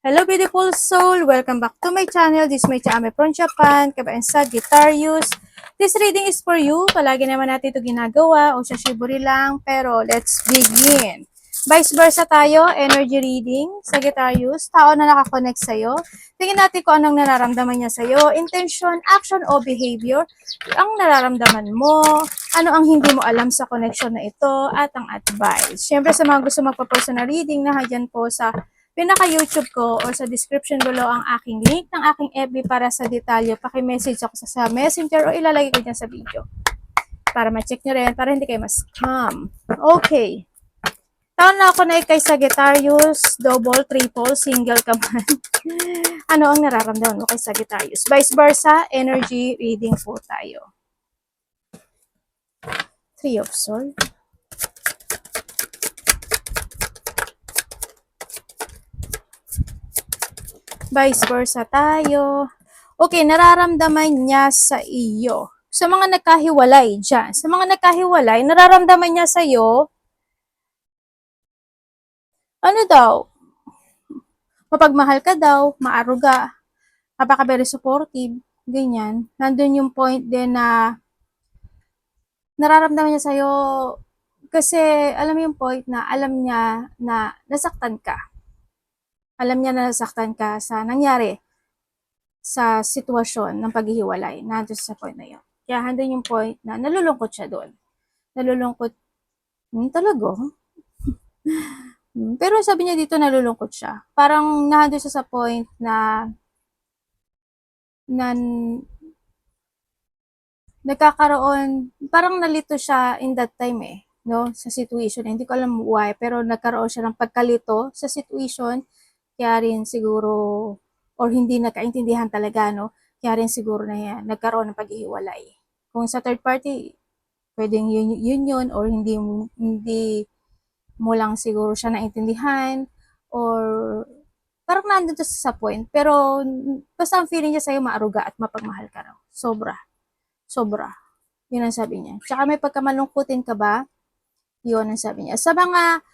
Hello beautiful soul! Welcome back to my channel. This is my Ame from Japan, kabayan sa Guitarius. This reading is for you. Palagi naman natin ito ginagawa o sa shiburi lang. Pero let's begin. Vice versa tayo, energy reading sa Guitarius. Tao na nakakonect sa'yo. Tingnan natin kung anong nararamdaman niya sa'yo. Intention, action o behavior. Ang nararamdaman mo. Ano ang hindi mo alam sa connection na ito. At ang advice. Siyempre sa mga gusto magpa-personal reading, nahadyan po sa pinaka-YouTube ko o sa description below ang aking link ng aking FB para sa detalye. Paki-message ako sa Messenger o ilalagay ko dyan sa video. Para ma-check nyo rin, para hindi kayo ma-scam. Okay. Taon na ako na kay Sagittarius, double, triple, single ka man. Ano ang nararamdaman mo kay Sagittarius? Vice versa, energy reading po tayo. Three of Swords. Vice versa tayo. Okay, nararamdaman niya sa iyo. Sa mga nagkahiwalay dyan. Sa mga nagkahiwalay, nararamdaman niya sa iyo, ano daw, mapagmahal ka daw, maaruga, napaka-very supportive, ganyan. Nandun yung point din na nararamdaman niya sa iyo, kasi alam mo yung point na alam niya na nasaktan ka. Alam niya na nasaktan ka sa nangyari sa sitwasyon ng paghihiwalay. Nandun sa point na yun. Kaya handun yung point na nalulungkot siya doon. Nalulungkot, talaga? Pero sabi niya dito nalulungkot siya. Parang nandun siya sa point na nagkakaroon, parang nalito siya in that time no? Sa situation. Hindi ko alam why, pero nagkaroon siya ng pagkalito sa situation. Kaya rin siguro, or hindi nagkaintindihan talaga, no? Kaya rin siguro na yan, nagkaroon ng paghihiwalay. Kung sa third party, pwedeng yun or hindi mo lang siguro siya naintindihan or parang nandun to sa point. Pero basta ang feeling niya sa'yo maaruga at mapagmahal ka raw. Sobra. Sobra. Yun ang sabi niya. Tsaka may pagkamalungkutin ka ba? Yun ang sabi niya. Sa mga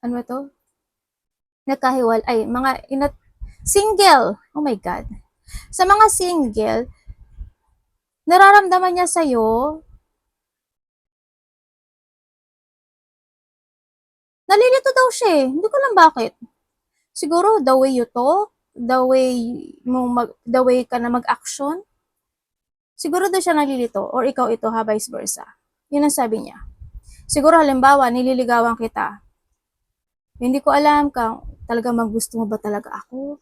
ano to? Nagkahiwal, ay, single. Oh my God. Sa mga single, nararamdaman niya sa'yo, nalilito daw siya Hindi ko lang bakit. Siguro, the way you talk, the way ka na mag-action, siguro daw siya nalilito, or ikaw ito ha, vice versa. Yun ang sabi niya. Siguro, halimbawa, nililigawan kita. Hindi ko alam kung talaga gusto mo ba talaga ako?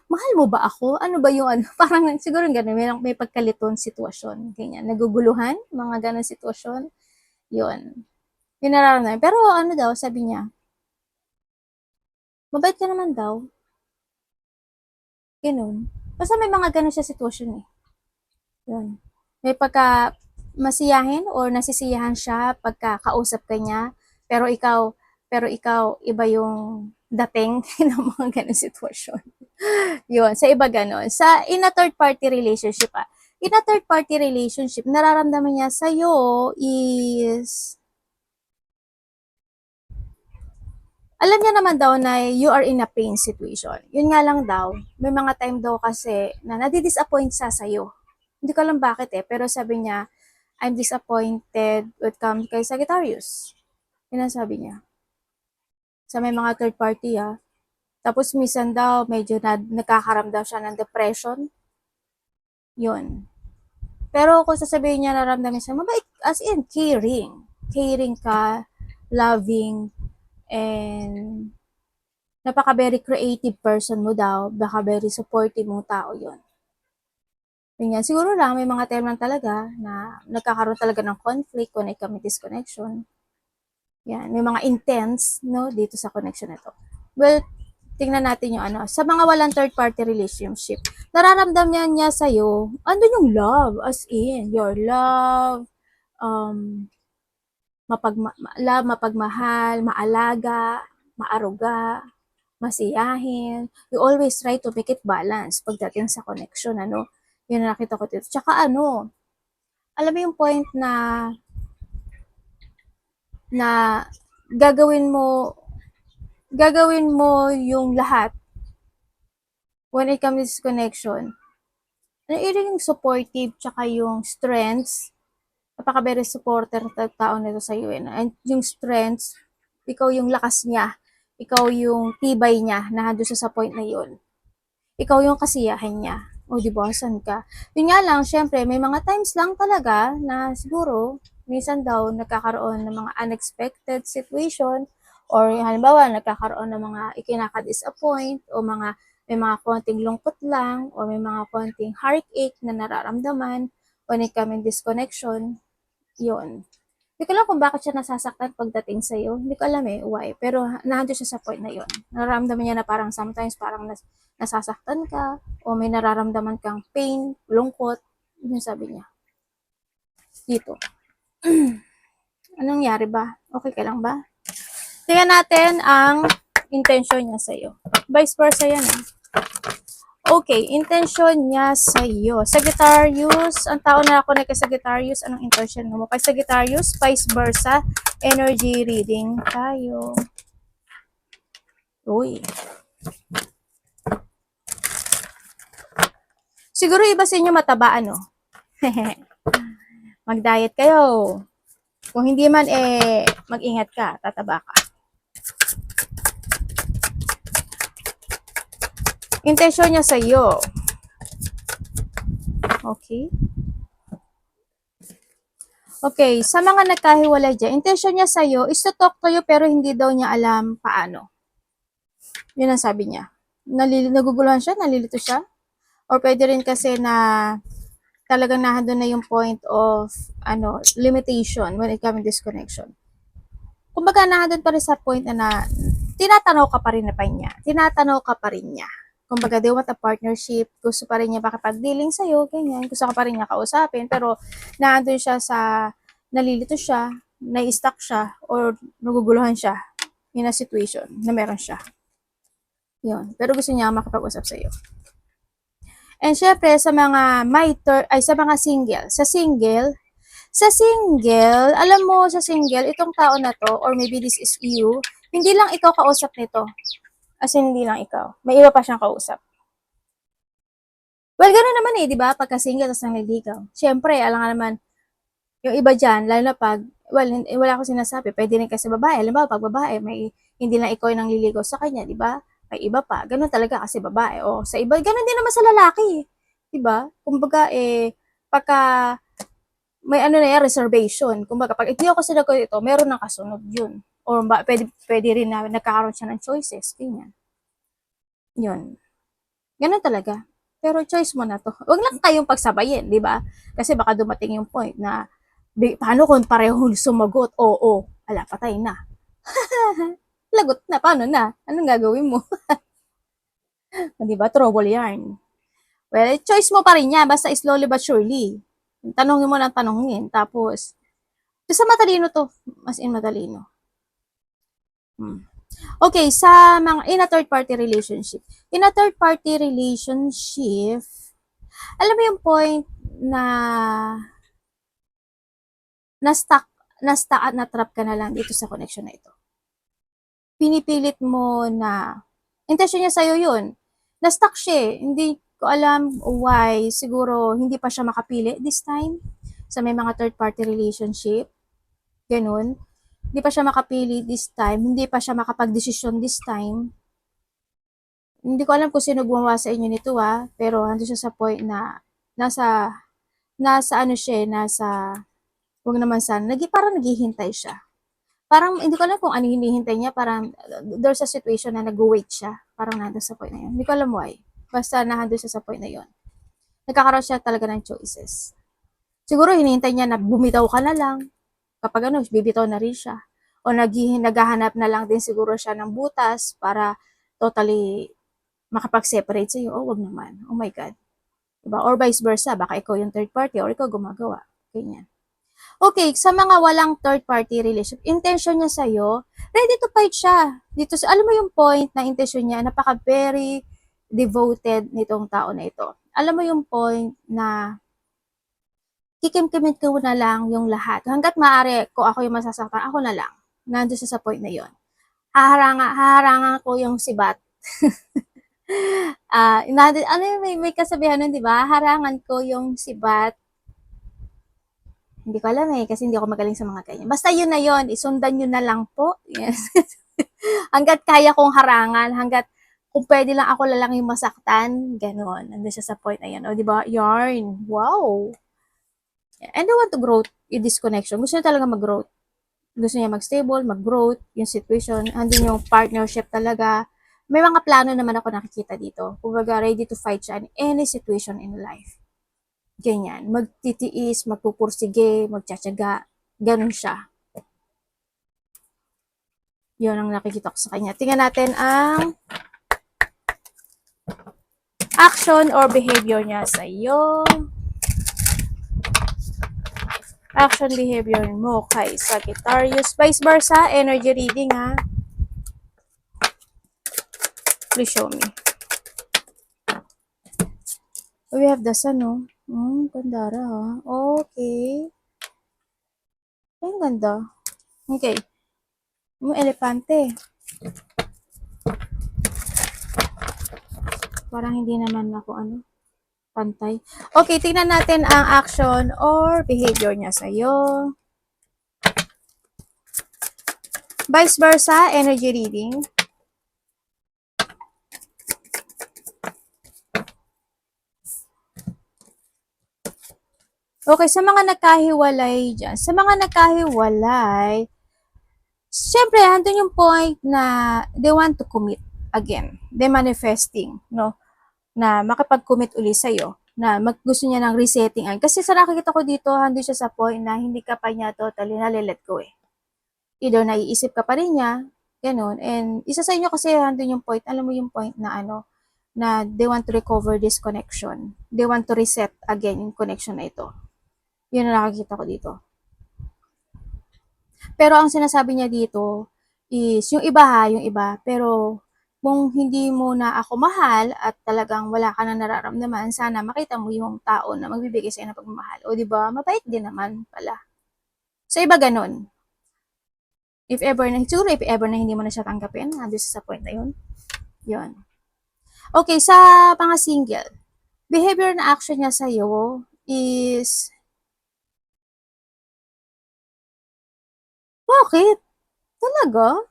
Mahal mo ba ako? Ano ba yung ano? Parang siguro ganun, may pagkaliton sitwasyon. Ganyan, naguguluhan, mga ganun sitwasyon. Yun. Yung nararamdaman. Pero ano daw, sabi niya, mabait ka naman daw. Ganun. Basta may mga ganun siya sitwasyon Yun. May pagka masiyahin or nasisiyahan siya pagka kausap ka niya, pero ikaw, iba yung dating ng mga ganun sitwasyon. Yun, sa iba ganun. In a third party relationship, in a third party relationship, nararamdaman niya sa'yo is, alam niya naman daw na you are in a pain situation. Yun nga lang daw, may mga time daw kasi na nadi-disappoint siya sa'yo. Hindi ko alam bakit pero sabi niya, I'm disappointed when it comes kay Sagittarius. Yun ang sabi niya. Sa may mga third party Tapos minsan daw, medyo nagkakaramdam siya ng depression. Yun. Pero kung sasabihin niya naramdaman siya, mabait, as in, caring. Caring ka, loving, and napaka-very creative person mo daw, baka very supportive mong tao yon. Ganyan. Siguro lang, may mga time lang talaga na nagkakaroon talaga ng conflict when it comes to disconnection. Yan. May mga intense, no, dito sa connection na to. Well, tingnan natin yung ano. Sa mga walang third-party relationship, nararamdaman niya sa'yo, andun yung love, as in, your love, mapagmahal, maalaga, maaruga, masiyahin. You always try to make it balance pagdating sa connection, ano. Yun na nakita ko dito. Tsaka ano, alam mo yung point na gagawin mo, gagawin mo yung lahat when it comes to this connection. Yung supportive tsaka yung strengths, napaka very supporter ng tao nito sa iyo. And yung strengths, ikaw yung lakas niya, ikaw yung tibay niya na doon sa point na yun. Ikaw yung kasiyahan niya. O di ba, saan ka? Yun nga lang, syempre, may mga times lang talaga na siguro, minsan daw, nagkakaroon ng mga unexpected situation or halimbawa, nagkakaroon ng mga ikinaka-disappoint o may mga konting lungkot lang o may mga konting heartache na nararamdaman when it comes in disconnection, yun. Hindi ko alam kung bakit siya nasasaktan pagdating sa iyo. Hindi ko alam why. Pero nandun siya sa point na yun. Nararamdaman niya na parang sometimes parang nasasaktan ka o may nararamdaman kang pain, lungkot. Yun sabi niya. Dito. Anong nangyari ba? Okay ka lang ba? Tingnan natin ang intention niya sa iyo. Vice versa yan Okay, intention niya sa iyo. Sagittarius, ang tao na ako na kay Sagittarius, anong intention mo? Kay Sagittarius, vice versa, energy reading tayo. Uy. Siguro iba sa inyo mataba, ano? Mag-diet kayo. Kung hindi man, mag-ingat ka, tataba ka. Intention niya sa iyo. Okay? Okay, sa mga nagkahiwalay dyan, intention niya sa iyo is to talk to you pero hindi daw niya alam paano. Yun ang sabi niya. Naguguluhan siya, nalilito siya. Or pwede rin kasi na talagang nahando na yung point of limitation when it comes to disconnection. Kumbaga nahando pa rin sa point na tinatanaw ka pa rin na pa niya. Tinatanaw ka pa rin niya. Kumbaga they want a partnership. Gusto pa rin niya makipag-dealing sa'yo, ganyan. Gusto ka pa rin niya kausapin. Pero nahando siya sa nalilito siya, na-stuck siya, or naguguluhan siya in a situation na meron siya. Yun. Pero gusto niya makipag-usap sa'yo. And syempre, sa mga sa mga single. Sa single, alam mo, sa single, itong tao na to, or maybe this is you, hindi lang ikaw kausap nito. As in, hindi lang ikaw. May iba pa siyang kausap. Well, gano'n naman di ba? Pagka single, tapos nangliligaw. Syempre, alam nga naman, yung iba dyan, lalo na pag, wala akong sinasabi, pwede rin kasi babae. Alam ba, pag babae, hindi lang ikaw yung nangliligaw sa kanya, di ba? May iba pa. Ganun talaga kasi babae. O sa iba, ganun din naman sa lalaki. Diba? Kumbaga, pagka may reservation. Kumbaga, pag hindi ako sinagot ito, meron ng kasunod yun. Or pwede rin na nagkakaroon siya ng choices. Ganyan. Yun. Ganun talaga. Pero choice mo na to. Huwag lang kayong pagsabayin, di ba? Kasi baka dumating yung point na, paano kung pareho sumagot? Oo. Ala, patay na. Lagot na, paano na? Anong gagawin mo? Di ba? Trouble yarn. Well, choice mo pa rin yan, basta slowly but surely. Tanongin mo ng tanongin, tapos, sa matalino to, as in matalino. Okay, sa mga, in a third party relationship. In a third party relationship, alam mo yung point na na-stuck at na-trap ka na lang dito sa connection na ito. Pinipilit mo na, intention niya sa'yo yun. Na-stuck siya hindi ko alam why, siguro hindi pa siya makapili this time sa may mga third party relationship. Ganun. Hindi pa siya makapili this time, hindi pa siya makapag-desisyon this time. Hindi ko alam kung sino gumawa sa inyo nito pero ando siya sa point na nasa wag naman sana, parang naghihintay siya. Parang hindi ko alam kung ano hinihintay niya, parang there's a situation na nag-wait siya. Parang nandun sa point na yun. Hindi ko alam why. Basta nandun siya sa point na yun. Nagkakaroon siya talaga ng choices. Siguro hinihintay niya na bumitaw ka na lang. Kapag bibitaw na rin siya. O naghahanap na lang din siguro siya ng butas para totally makapag-separate sa'yo. Oh, wag naman. Oh my God. Diba? Or vice versa. Baka ikaw yung third party or ikaw gumagawa. Ganyan. Okay, sa mga walang third party relationship, intention niya sa'yo, ready to fight siya. Dito, alam mo yung point na intention niya, napaka very devoted nitong tao na ito. Alam mo yung point na kikimkimit ko na lang yung lahat. Hanggat maaari, kung ako yung masasaktan, ako na lang. Nandun siya sa point na yon. haharangan ko yung sibat. Ano yun, may kasabihan nun, di ba? Harangan ko yung sibat. Hindi ko alam eh, kasi hindi ako magaling sa mga ganyan. Basta yun na yun, isundan nyo na lang po. Yes. Hanggat kaya kong harangan, hanggat kung pwede lang ako lang yung masaktan, gano'n. Nandun siya sa point na yan. O, di ba? Yarn. Wow. And I want to grow in this connection. Gusto niya talaga mag-grow. Gusto niya mag-stable, mag-growth, yung situation, andun yung partnership talaga. May mga plano naman ako nakikita dito. Kumbaga, ready to fight siya in any situation in life. Ganyan. Magtitiis, magpupursige, magtsatsaga. Ganun siya. Yun ang nakikita ko sa kanya. Tingnan natin ang action or behavior niya sa iyo. Action behavior mo kay Sagittarius. Vice versa, energy reading ha. Please show me. We have the sun, no? Gandara ha. Okay. Ay, ang ganda. Okay. Yung elepante. Parang hindi naman ako pantay. Okay, tingnan natin ang action or behavior niya sa'yo. Vice versa, energy reading. Okay, sa mga nagkahiwalay dyan, syempre, andun yung point na they want to commit again. They manifesting, no? Na makapag-commit uli sa'yo, na gusto niya ng resetting. Kasi sa nakikita ko dito, andun siya sa point na hindi ka pa niya totally nalilet go eh. Either naiisip ka pa rin niya, ganun. And isa sa inyo kasi andun yung point, alam mo yung point na na they want to recover this connection. They want to reset again yung connection na ito. Yun ang nakikita ko dito. Pero ang sinasabi niya dito is, yung iba, pero kung hindi mo na ako mahal at talagang wala ka na nararamdaman, sana makita mo yung tao na magbibigay sa'yo ng pagmamahal. O di ba, mabait din naman pala. Sa iba ganun. Siguro if ever na hindi mo na siya tanggapin, nandun sa point na yun. Yun. Okay, sa mga single, behavior na action niya sa'yo is, bakit? Talaga?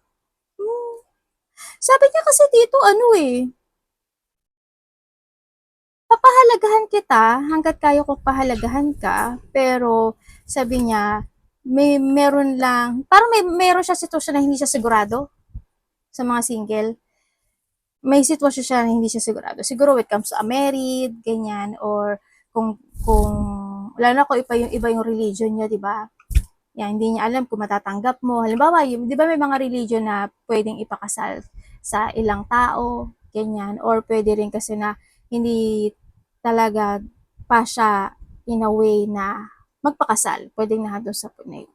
Sabi niya kasi dito, papahalagahan kita hanggat kaya ko pahalagahan ka, pero sabi niya, meron lang, parang meron siya sitwasyon na hindi siya sigurado sa mga single. May sitwasyon siya na hindi siya sigurado. Siguro when it comes to a married, ganyan, or kung lalo na kung iba yung religion niya, di ba? Yan, hindi niya alam kung matatanggap mo. Halimbawa, di ba may mga religion na pwedeng ipakasal sa ilang tao, ganyan, or pwede rin kasi na hindi talaga pa siya in a way na magpakasal. Pwedeng na doon sa punay.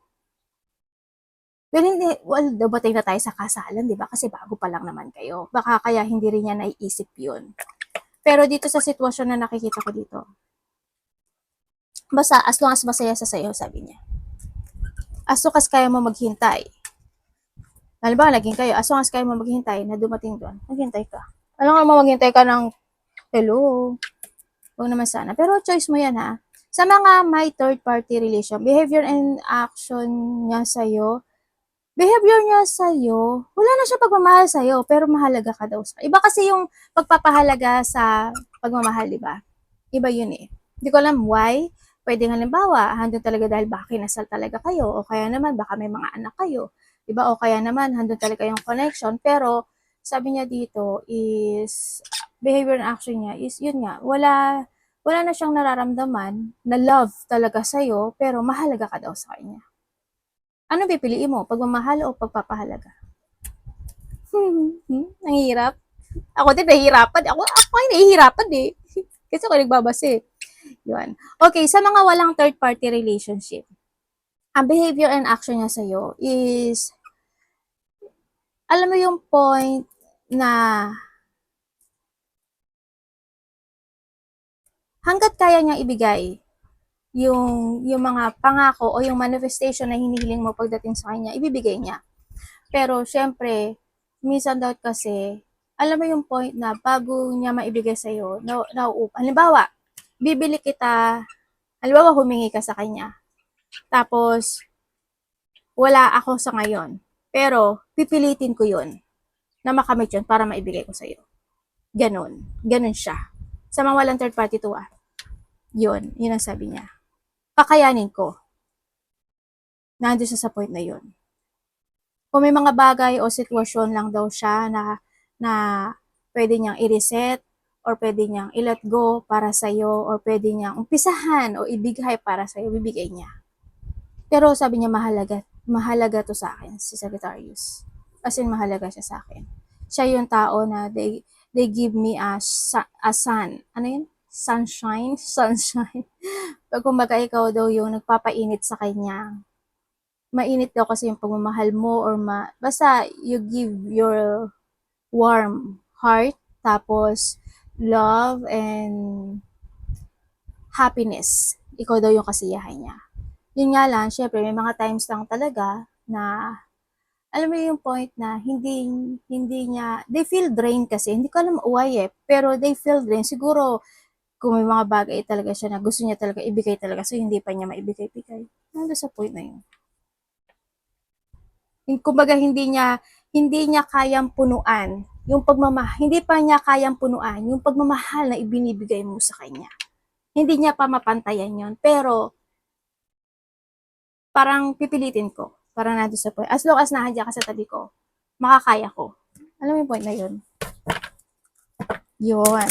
Pero hindi, dabatay na tayo sa kasalan, di ba? Kasi bago pa lang naman kayo. Baka kaya hindi rin niya naiisip yun. Pero dito sa sitwasyon na nakikita ko dito, basta as long as masaya sa sayo, sabi niya. As long as kaya mo maghintay. Halimbawa, naging kayo, as long as kaya mo maghintay na dumating doon, maghintay ka. Alam mo, maghintay ka ng hello. Huwag naman sana. Pero choice mo yan ha. Sa mga may third party relation, behavior and action niya sa'yo, wala na siya pagmamahal sa'yo, pero mahalaga ka daw sa. Iba kasi yung pagpapahalaga sa pagmamahal, di ba? Iba yun eh. Hindi ko alam why. Pwedeng halimbawa, handun talaga dahil baka kinasal talaga kayo, o kaya naman baka may mga anak kayo. Diba? O kaya naman, handun talaga yung connection. Pero, sabi niya dito is, behavior and action niya is, yun nga, wala na siyang nararamdaman na love talaga sa'yo, pero mahalaga ka daw sa kanya. Ano pipiliin mo? Pagmamahal o pagpapahalaga? Ang hirap. Ako din nahihirapan. Ako ay nahihirapan eh. Kasi ako nagbabase. Yun. Okay, sa mga walang third party relationship, ang behavior and action niya sa'yo is, alam mo yung point na hanggat kaya niya ibigay yung mga pangako o yung manifestation na hinihiling mo pagdating sa kanya, ibibigay niya. Pero syempre, minsan daw kasi, alam mo yung point na bago niya maibigay sa'yo, halimbawa, bibili kita, halimbawa humingi ka sa kanya, tapos wala ako sa ngayon, pero pipilitin ko yun na makamit yun para maibigay ko sa'yo. Ganon. Ganon siya. Sa mga walang third party to yun ang sabi niya. Kakayanin ko. Nandun siya sa point na yun. Kung may mga bagay o sitwasyon lang daw siya na pwede niyang i-reset or pwede niyang i-let go para sa'yo or pwede niyang umpisahan o ibigay para sa'yo, bibigay niya. Pero sabi niya mahalaga to sa akin, si Sagittarius. As in, mahalaga siya sa akin. Siya yung tao na they give me a sun. Ano yun? Sunshine? Sunshine. Pag kumbaga ikaw daw yung nagpapainit sa kanya, mainit daw kasi yung pagmamahal mo or basta you give your warm heart, tapos love and happiness. Ikaw daw yung kasiyahan niya. Yun nga lang, syempre may mga times lang talaga na alam mo yung point na hindi niya, they feel drained kasi, hindi ko alam why pero they feel drained. Siguro, kung may mga bagay talaga siya na gusto niya talaga ibigay talaga, so hindi pa niya maibigay-bigay. Nandun sa point na yun. Kumbaga hindi niya kayang punuan yung pagmamahal, hindi pa niya kayang punuan yung pagmamahal na ibinibigay mo sa kanya. Hindi niya pa mapantayan yon, pero parang pipilitin ko. Parang nandun sa point. As long as nandiyan ka sa tabi ko, makakaya ko. Alam mo yung point na yun? Yun.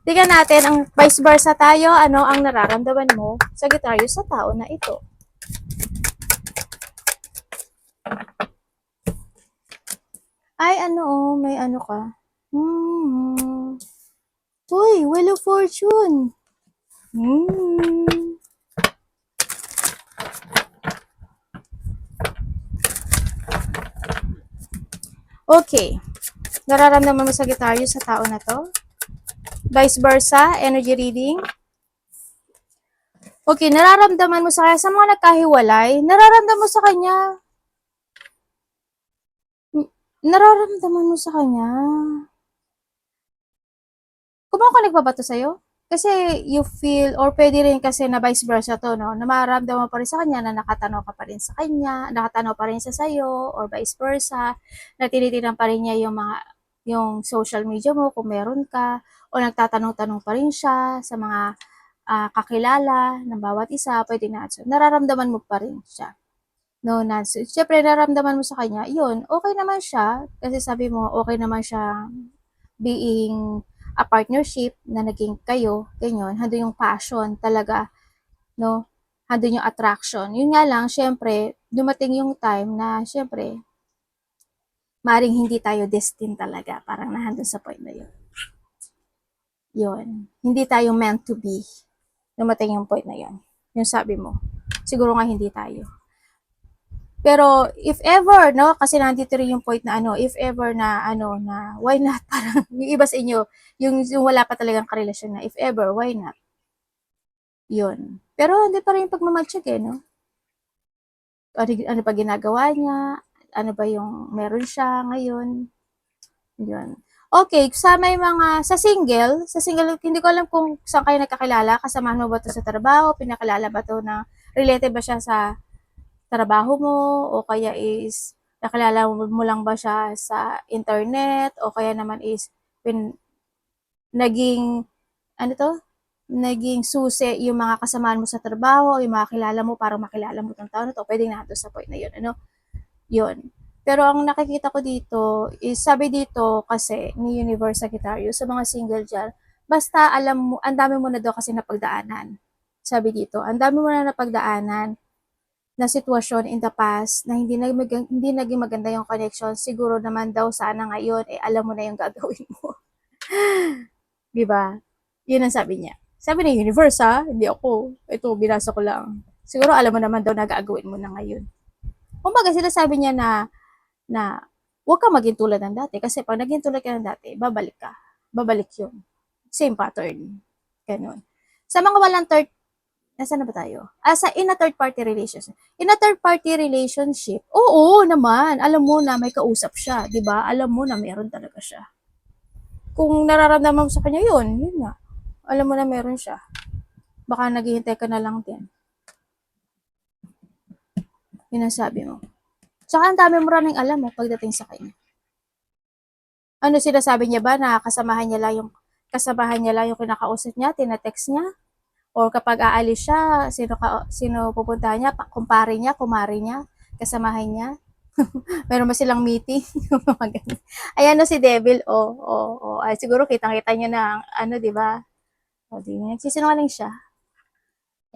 Tingnan natin, ang vice versa tayo, ano ang nararamdaman mo, Sagittarius, sa tao na ito. Ay, may ano ka. Uy, Wheel of Fortune. Okay. Nararamdaman mo, Sagittarius, sa tao na to? Vice versa, energy reading. Okay, nararamdaman mo sa kanya, sa mga nagkahiwalay, nararamdaman mo sa kanya, kumukunik pa ba to sa'yo? Kasi you feel, or pwede rin kasi na vice versa to, no? Na mararamdaman pa rin sa kanya na nakatanaw ka pa rin sa kanya, nakatanaw pa rin sa sa'yo, or vice versa, na tinitingnan pa rin niya yung social media mo kung meron ka, o nagtatanong-tanong pa rin siya sa mga kakilala ng bawat isa, pwede na. So, nararamdaman mo pa rin siya. No, so, syempre, nararamdaman mo sa kanya, yun, okay naman siya, kasi sabi mo, okay naman siya being a partnership na naging kayo, ganyan, handun yung passion talaga, no? Handun yung attraction. Yun nga lang, syempre, dumating yung time na, syempre, maring hindi tayo destined talaga. Parang nahandun sa point na yun. Yun. Hindi tayo meant to be. Dumating yung point na yun. Yung sabi mo. Siguro nga hindi tayo. Pero if ever, no, kasi nandito rin yung point na if ever na na why not, parang yung iba sa inyo, yung wala pa talagang karelasyon na if ever, why not? Yun. Pero hindi pa rin yung pagmamatsyag no? Ano pa ginagawa niya? Ano ba yung meron siya ngayon? Yun. Okay, sa single, hindi ko alam kung saan kayo nagkakilala, kasamahan mo ba to sa trabaho, pinakilala ba to na related ba siya sa trabaho mo o kaya is nakilala mo lang ba siya sa internet o kaya naman is naging naging susi yung mga kasamahan mo sa trabaho, yung mga kilala mo para makilala mo tong tao na to, pwedeng nato sa point na yun, yun. Pero ang nakikita ko dito is, sabi dito kasi ni Universe Sagittarius, sa mga single dyan, basta alam mo, ang dami mo na daw kasi napagdaanan. Sabi dito, ang dami mo na napagdaanan na sitwasyon in the past na hindi naging maganda yung connection, siguro naman daw sana ngayon alam mo na yung gagawin mo. 'Di ba? 'Yun ang sabi niya. Sabi ng universe hindi ako. Ito binasa ko lang. Siguro alam mo naman daw na gagawin mo na ngayon. Kumbaga sinasabi niya na huwag kang maging tulad ng dati kasi pag naging tulad ka ng dati, babalik ka. Babalik 'yun. Same pattern. Ganun. Sa mga walang third Nasaan na ba tayo? Sa in a third party relationship. In a third party relationship, oo naman, alam mo na may kausap siya, 'di ba? Alam mo na meron talaga siya. Kung nararamdaman mo sa kanya 'yun, 'yun nga. Alam mo na meron siya. Baka naghihintay ka na lang din. Yun ang sabi mo. Tsaka ang dami mo rin alam mo pagdating sa kanya. Ano sinasabi niya ba na kasamahan niya lang yung kinakausap niya, tina-text niya? Or kapag aalis siya, sino pupuntahan niya? Kumpare niya, kumare niya, kasamahan niya? Meron ba silang meeting? Ayan no si Devil, ay, siguro kitang-kita niya na, ano, di ba? O, di, nagsisinungaling siya.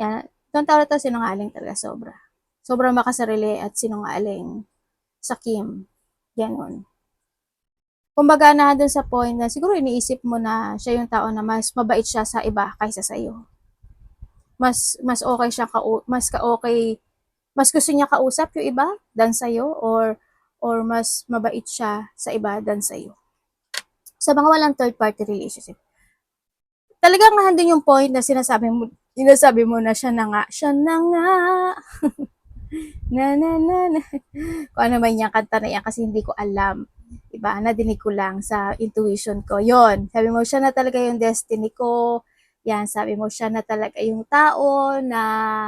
Yan, itong tao na to, sinungaling talaga, sobra. Sobrang makasarili at sinungaling sa Kim. Ganon. Kumbaga na dun sa point na siguro iniisip mo na siya yung tao na mas mabait siya sa iba kaysa sa iyo. Mas okay siya mas gusto niya kausap yung iba than sa iyo, or mas mabait siya sa iba than sa iyo. Sa mga walang third party relationship. Talagang nandun yung point na sinasabi mo na siya na nga. Na. Kung ano man yung kanta na yan kasi hindi ko alam. Diba? Nadinig ko lang sa intuition ko. Yon, sabi mo siya na talaga yung destiny ko. Yan, sabi mo siya na talaga yung tao na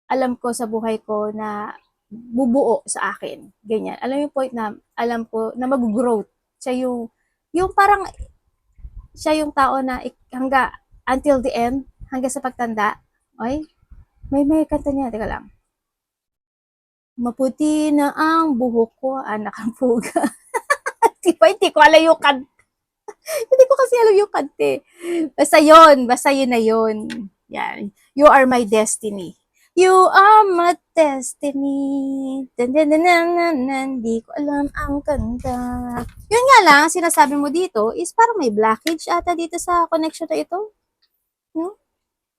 alam ko sa buhay ko na bubuo sa akin. Ganyan. Alam yung point na alam ko na mag-growth. Siya yung parang siya yung tao na until the end, hanggang sa pagtanda. Okay? May kanta niya, teka lang. Maputi na ang buhok ko, anak ang puga. Hindi ko alam yung kanta. Hindi ko kasi alam yung kanta. Basta yun na yun. Yan. You are my destiny. You are my destiny. Hindi ko alam ang kanta. Yun nga lang, sinasabi mo dito is parang may blockage ata dito sa connection na ito. No?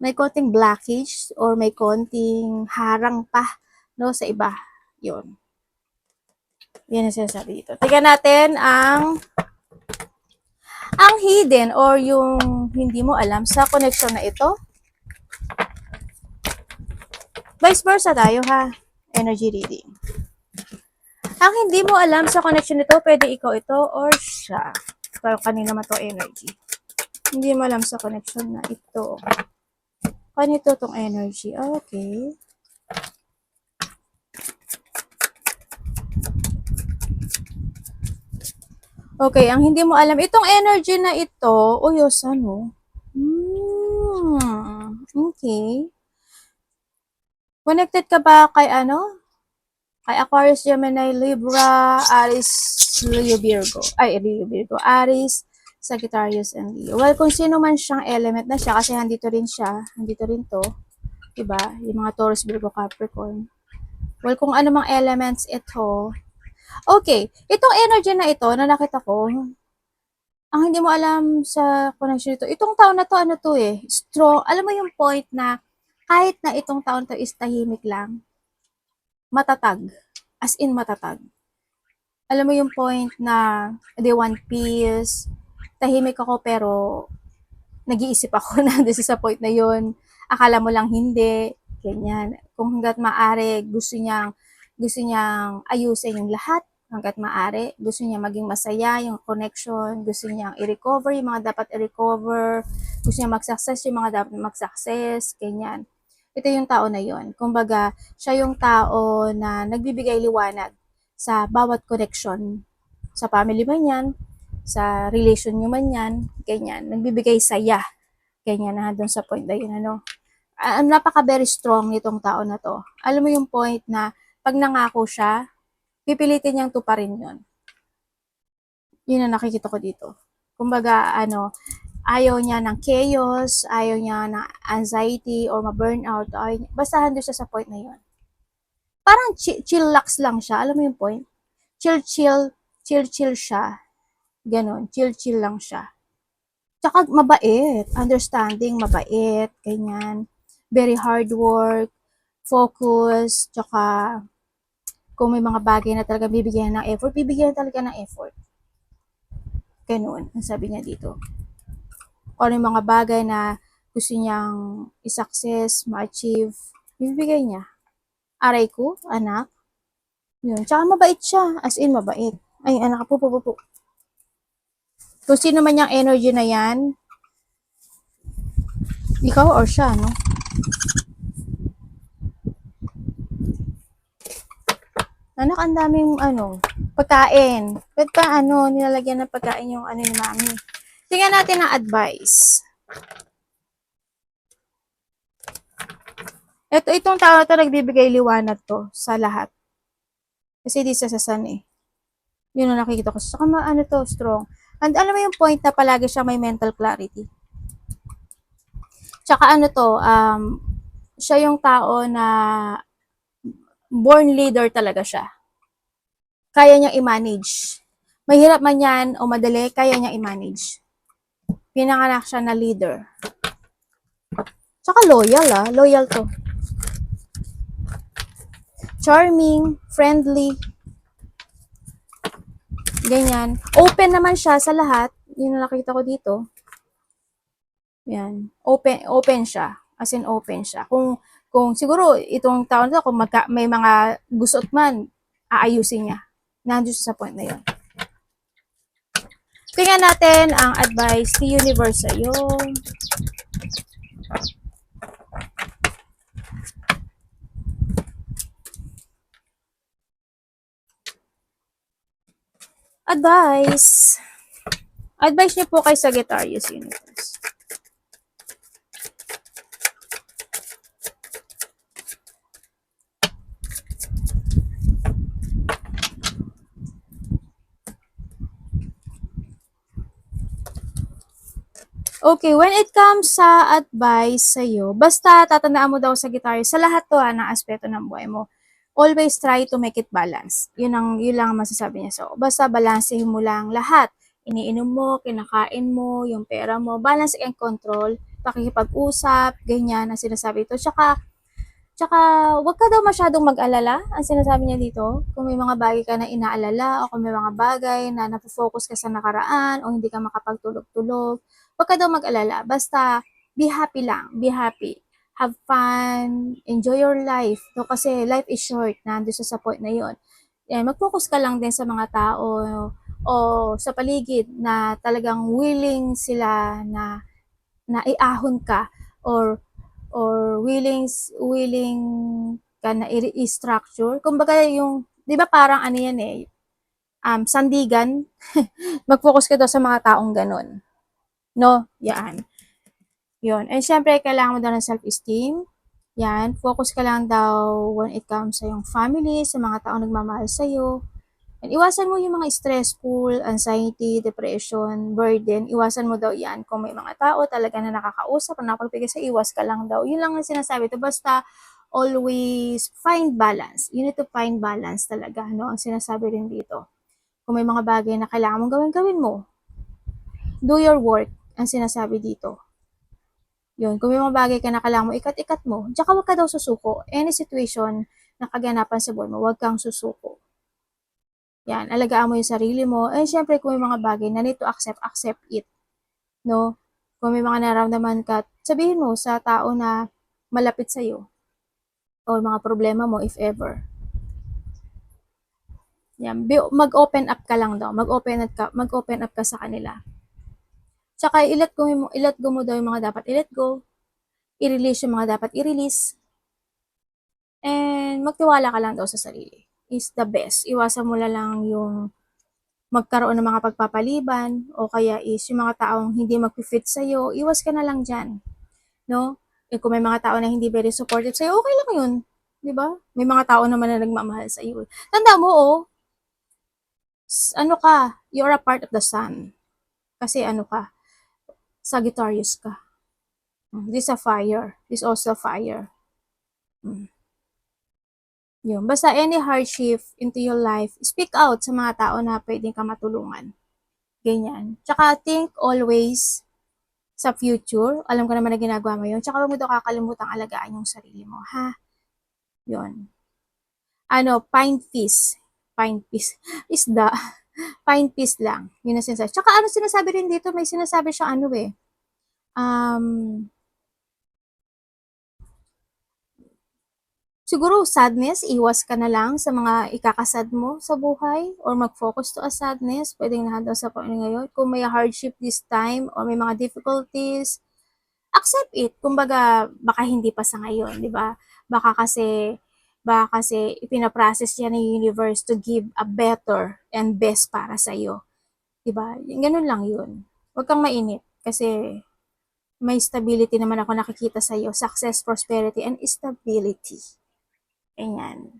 May konting blockage or may konting harang pa, no, sa iba. Yun. Yan ang sinasabi dito. Tingnan natin ang hidden or yung hindi mo alam sa connection na ito. Vice versa tayo ha. Energy reading. Ang hindi mo alam sa connection nito, pwede ikaw ito or siya. Pero kanina naman to energy. Hindi mo alam sa connection na ito. Kanito tong energy. Okay. Okay, ang hindi mo alam, itong energy na ito, Diyos, ano? Okay. Connected ka ba kay ano? Kay Aquarius, Gemini, Libra, Aries, Leo, Virgo. Leo, Virgo. Aries, Sagittarius, and Leo. Well, kung sino man siyang element na siya, kasi nandito rin siya, nandito rin to, diba? Yung mga Taurus, Virgo, Capricorn. Well, kung ano mang elements ito, okay, itong energy na ito, na nakita ko, ang hindi mo alam sa connection ito, itong taon na to, ano to strong, alam mo yung point na, kahit na itong taon to is tahimik lang, matatag, as in matatag. Alam mo yung point na, they want peace, tahimik ako pero, nag-iisip ako na sa point na yun, akala mo lang hindi, ganyan. Kung hanggat maaari, gusto niyang ayusin yung lahat, hanggat maaari, gusto niya maging masaya yung connection, gusto niyang i-recover yung mga dapat i-recover, gusto niya mag-success yung mga dapat mag-success, ganyan. Ito yung tao na yon. Kumbaga, siya yung tao na nagbibigay liwanag sa bawat connection, sa family man yan, sa relation nyo man yan, ganyan, nagbibigay saya, ganyan, na doon sa point na yun, ano. Napaka very strong nitong tao na to. Alam mo yung point na, pag nangako siya, pipilitin niyang tuparin yun. Yun ang nakikita ko dito. Kumbaga, ayaw niya ng chaos, ayaw niya ng anxiety or ma-burnout, basta hando siya sa point na yun. Parang chillax lang siya, alam mo yung point? Chill siya. Ganon, chill lang siya. Tsaka mabait, understanding, mabait, ganyan. Very hard work, focus, tsaka kung may mga bagay na talaga bibigyan ng effort, bibigyan talaga ng effort. Ganun, ang sabi niya dito. Kung ano yung mga bagay na gusto niyang i-success, ma-achieve, bibigay niya. Aray ko, anak. Yun. Tsaka mabait siya. As in, mabait. Ay, anak, po. Kung sino man yung energy na yan, ikaw or siya, no? Anak, ang daming, pagkain. Ba't pa, nilalagyan ng pagkain yung ni mami? Tingnan natin ang advice. Itong tao na to, nagbibigay liwanag to sa lahat. Kasi di sa sasan eh. Yun ang nakikita ko. Saka strong. And alam mo yung point na palagi siya may mental clarity. Tsaka siya yung tao na born leader talaga siya. Kaya niyang i-manage. Mahirap man yan o madali, kaya niyang i-manage. Pinanganak siya na leader. Tsaka loyal to. Charming, friendly, ganyan. Open naman siya sa lahat. Yun ang nakita ko dito. Yan. Open siya. As in open siya. Kung siguro itong taon na to, kung may mga gusot man, aayusin niya. Nandiyo sa point na yun. Tingnan natin ang advice ni Universe sa'yo. Advice. Advice niyo po kay Sagittarius Universe. Okay, when it comes sa advice sa'yo, basta tatandaan mo daw Sagittarius, sa lahat to ng aspeto ng buhay mo, always try to make it balance. Yun lang ang masasabi niya. So, basta balansehin mo lang lahat. Iniinom mo, kinakain mo, yung pera mo, balance and control, pakikipag-usap, ganyan ang sinasabi ito. Tsaka, wag ka daw masyadong mag-alala, ang sinasabi niya dito. Kung may mga bagay ka na inaalala, o kung may mga bagay na napofocus ka sa nakaraan, o hindi ka makapagtulog-tulog, wag ka daw mag-alala. Basta, be happy lang. Be happy. Have fun. Enjoy your life. No, kasi life is short. Nandun sa point na yun. Mag-focus ka lang din sa mga tao o sa paligid na talagang willing sila na iahon ka or willing ka na i-structure. Kumbaga yung, di ba parang yan sandigan. Mag-focus ka daw sa mga taong ganun. No? Yan. Yun. And syempre, kailangan mo daw ng self-esteem. Yan. Focus ka lang daw when it comes sa yung family, sa mga taong nagmamahal sa'yo. And iwasan mo yung mga stressful, anxiety, depression, burden. Iwasan mo daw yan. Kung may mga tao talaga na nakakausap, na nakapagpigil sa iwas ka lang daw. Yun lang ang sinasabi to. Basta, always find balance. You need to find balance talaga. No? Ang sinasabi rin dito. Kung may mga bagay na kailangan mong gawin mo. Do your work. Ang sinasabi dito. Yun, kung may mga bagay ka na kailangan mo, ikat-ikat mo. Tsaka huwag ka daw susuko. Any situation na kaganapan sa buhay mo, huwag kang susuko. Yan, alagaan mo yung sarili mo. And syempre, kung may mga bagay na need to accept it. No? Kung may mga nararamdaman ka, sabihin mo sa tao na malapit sa'yo. O mga problema mo, if ever. Yan, mag-open up ka lang daw. Mag-open up ka sa kanila. Tsaka i-let go mo daw yung mga dapat i-let go. I-release yung mga dapat i-release. And magtiwala ka lang daw sa sarili. Is the best. Iwasan mo lang yung magkaroon ng mga pagpapaliban o kaya is yung mga taong hindi mag-fit sa'yo, iwas ka na lang dyan. No? Kung may mga tao na hindi very supportive sa'yo, okay lang yun. Di ba? May mga tao naman na nagmamahal sa'yo. Tanda mo, you're a part of the sun. Kasi Sagittarius ka. This is a fire. This is also a fire. Yun. Basta any hardship into your life, speak out sa mga tao na pwedeng ka matulungan. Ganyan. Tsaka think always sa future. Alam ko naman na ginagawa mo yun. Tsaka huwag mo daw kakalimutan alagaan yung sarili mo, ha? Yun. Find peace. Find peace. Isda. Find peace lang. Yun ang sinasabi. Tsaka sinasabi rin dito, may sinasabi siya Siguro sadness, iwas ka na lang sa mga ikakasad mo sa buhay or mag-focus to a sadness. Pwedeng na sa point ngayon. Kung may hardship this time or may mga difficulties, accept it. Kumbaga, baka hindi pa sa ngayon, di ba? Baka kasi ipinaprocess yan ng universe to give a better and best para sa iyo. Di ba? Ganun lang yun. Huwag kang mainit kasi may stability naman ako nakikita sa iyo. Success, prosperity, and stability. Ayan.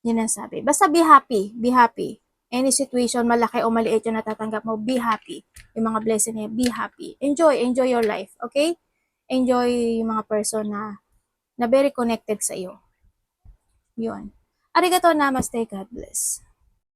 Yun ang sabi. Basta be happy. Be happy. Any situation, malaki o maliit yung natatanggap mo, be happy. Yung mga blessing niya, be happy. Enjoy. Enjoy your life. Okay? Enjoy yung mga person na very connected sa iyo. Yun. Arigato, namaste, God bless.